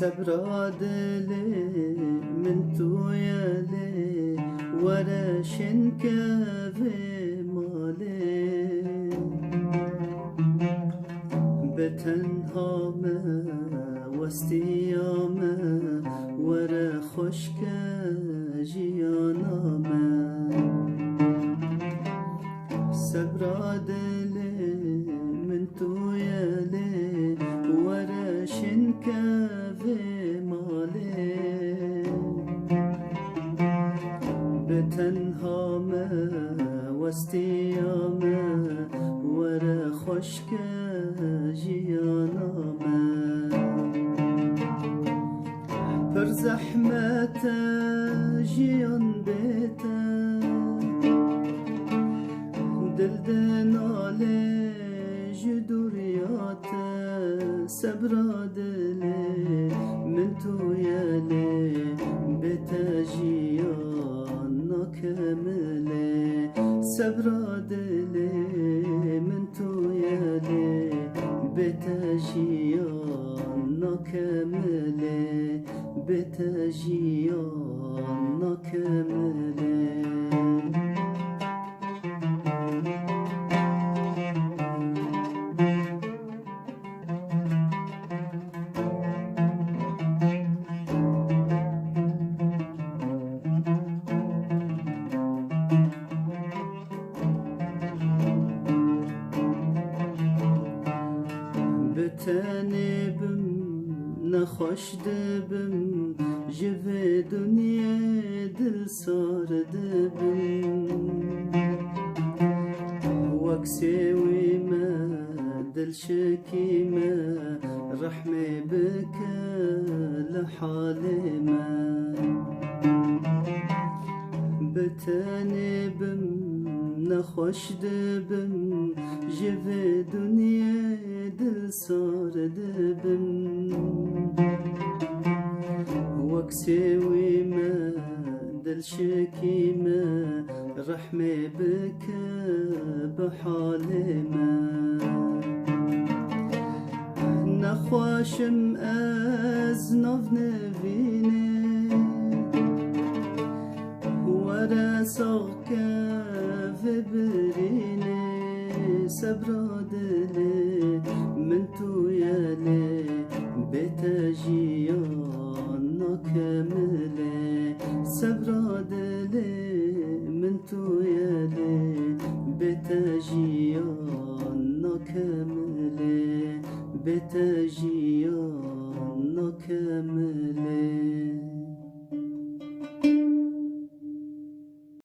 صبر دلي من تويالي ورا شنكافي مالي بتنها ما واستيامه ورا خشك جيانا ما صبر دلي من تويالي ورا شنكافي مالي بتنها ما واستيامه ورا خشك جيانا ما پر زحمت جیان بیتا دل دناله جدوریات صبر دلی من تویالی بیتا جیان نکمله صبر دلی من تویالی بیتا جیان نکمله بتجيان نكمله بتنبم نخوش دبم جوه دنیا دل سار دبم وكسوي ما دل شكي ما رحمي بك لحالي ما بتنبم نخوش دبم جوه دنیا دل سار دبم وكسوي ما دل شكي ما رحمي بك بحالي ما نخواشم از ناف نبيني ورا ساق في بريني صبر دلي من تويالي بتجيان نكمله صبر دلي من تويالي بتجيان نكمله بتجيان نكمله